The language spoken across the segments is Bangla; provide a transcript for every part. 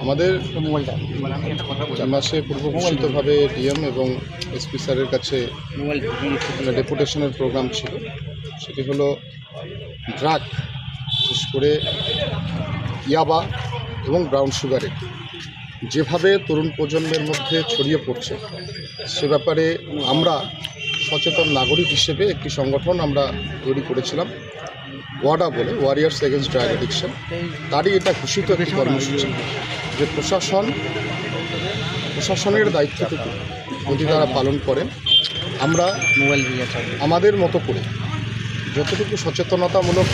আমাদের মাসে পূর্ব ঘোষিতভাবে ডিএম এবং এসপি স্যারের কাছে ডেপুটেশনের প্রোগ্রাম ছিল। সেটি হলো ড্রাগ, বিশেষ করে ইয়াবা এবং ব্রাউন সুগারের যেভাবে তরুণ প্রজন্মের মধ্যে ছড়িয়ে পড়ছে, সে ব্যাপারে আমরা সচেতন নাগরিক হিসেবে একটি সংগঠন আমরা তৈরি করেছিলাম, ওয়াডা বলে, ওয়ারিয়ার্স এগেনস্ট ড্রাগ অ্যাডিকশন। তারই এটা ঘোষিত একটি কর্মসূচি যে প্রশাসনের দায়িত্বটুকু যদি তারা পালন করেন, আমরা আমাদের মতো করে যতটুকু সচেতনতামূলক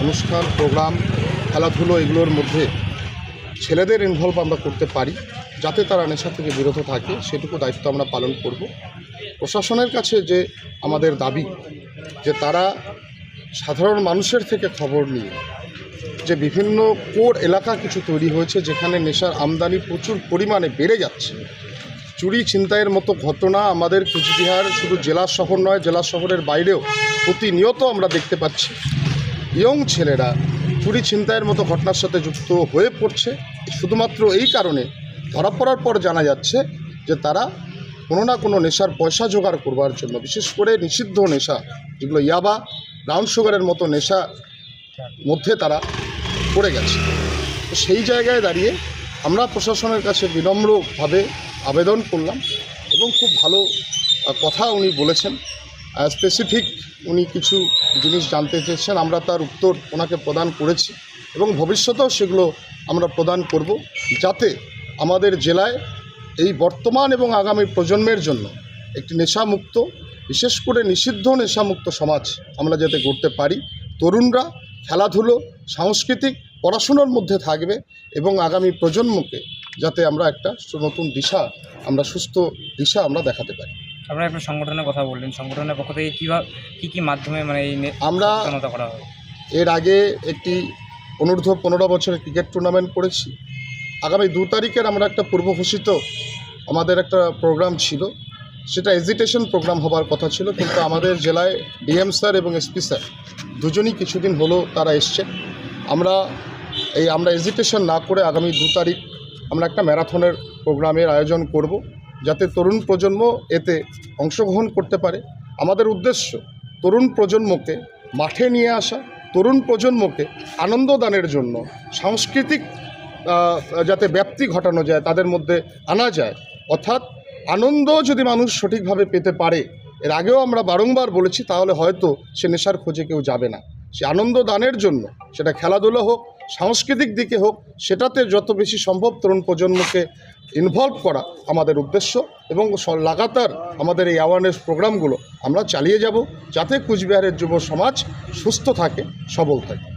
অনুষ্ঠান, প্রোগ্রাম, খেলাধুলো এগুলোর মধ্যে ছেলেদের ইনভলভ আমরা করতে পারি, যাতে তারা নেশা থেকে বিরত থাকে, সেটুকু দায়িত্ব আমরা পালন করব। প্রশাসনের কাছে যে আমাদের দাবি যে তারা সাধারণ মানুষের থেকে খবর নিয়ে যে বিভিন্ন কোর এলাকা কিছু তৈরি হয়েছে যেখানে নেশার আমদানি প্রচুর পরিমাণে বেড়ে যাচ্ছে, চুরি ছিনতাইয়ের মতো ঘটনা আমাদের কুচবিহার শুধু জেলা শহর নয়, জেলা শহরের বাইরেও প্রতিনিয়ত আমরা দেখতে পাচ্ছি। ইয়ং ছেলেরা চুরি ছিনতাইয়ের মতো ঘটনার সাথে যুক্ত হয়ে পড়ছে শুধুমাত্র এই কারণে ধরা পড়ার পর জানা যাচ্ছে যে তারা কোনো না কোনো নেশার পয়সা জোগাড় করবার জন্য, বিশেষ করে নিষিদ্ধ নেশা যেগুলো ইয়াবা, ব্রাউন সুগারের মতো নেশা মধ্যে তারা পড়ে গেছে। তো সেই জায়গায় দাঁড়িয়ে আমরা প্রশাসনের কাছে বিনম্রভাবে আবেদন করলাম এবং খুব ভালো কথা উনি বলেছেন। স্পেসিফিক উনি কিছু জিনিস জানতে চেয়েছেন, আমরা তার উত্তর ওনাকে প্রদান করেছি এবং ভবিষ্যতেও সেগুলো আমরা প্রদান করব, যাতে আমাদের জেলায় এই বর্তমান এবং আগামী প্রজন্মের জন্য একটি নেশামুক্ত, বিশেষ করে নিষিদ্ধ নেশামুক্ত সমাজ আমরা যাতে গড়তে পারি। তরুণরা খেলাধুলো, সাংস্কৃতিক, পড়াশুনোর মধ্যে থাকবে এবং আগামী প্রজন্মকে যাতে আমরা একটা নতুন দিশা, আমরা সুস্থ দিশা আমরা দেখাতে পারি। আপনারা একটা সংগঠনের কথা বললেন, সংগঠনের পক্ষ থেকে কী মাধ্যমে মানে এই আমরা করা হয়? এর আগে একটি অনূর্ধ্ব 15 বছরের ক্রিকেট টুর্নামেন্ট করেছি। আগামী 2 তারিখের আমরা একটা পূর্ব ঘোষিত আমাদের একটা প্রোগ্রাম ছিল, সেটা এজিটেশন প্রোগ্রাম হবার কথা ছিল, কিন্তু আমাদের জেলায় ডিএম স্যার এবং এসপি স্যার দুজনই কিছুদিন হলো তারা এসছেন। আমরা এজিটেশন না করে আগামী 2 তারিখ আমরা একটা ম্যারাথনের প্রোগ্রামের আয়োজন করব, যাতে তরুণ প্রজন্ম এতে অংশগ্রহণ করতে পারে। আমাদের উদ্দেশ্য তরুণ প্রজন্মকে মাঠে নিয়ে আসা, তরুণ প্রজন্মকে আনন্দদানের জন্য সাংস্কৃতিক যাতে ব্যাপ্তি ঘটানো যায়, তাদের মধ্যে আনা যায়। অর্থাৎ আনন্দ যদি মানুষ সঠিকভাবে পেতে পারে, এর আগেও আমরা বারংবার বলেছি, তাহলে হয়তো সে নেশার খোঁজে কেউ যাবে না। সে আনন্দ দানের জন্য, সেটা খেলাধুলো হোক, সাংস্কৃতিক দিকে হোক, সেটাতে যত বেশি সম্ভব তরুণ প্রজন্মকে ইনভলভ করা আমাদের উদ্দেশ্য এবং লাগাতার আমাদের এই অ্যাওয়ারনেস প্রোগ্রামগুলো আমরা চালিয়ে যাব, যাতে কুচবিহারের যুব সমাজ সুস্থ থাকে, সবল থাকে।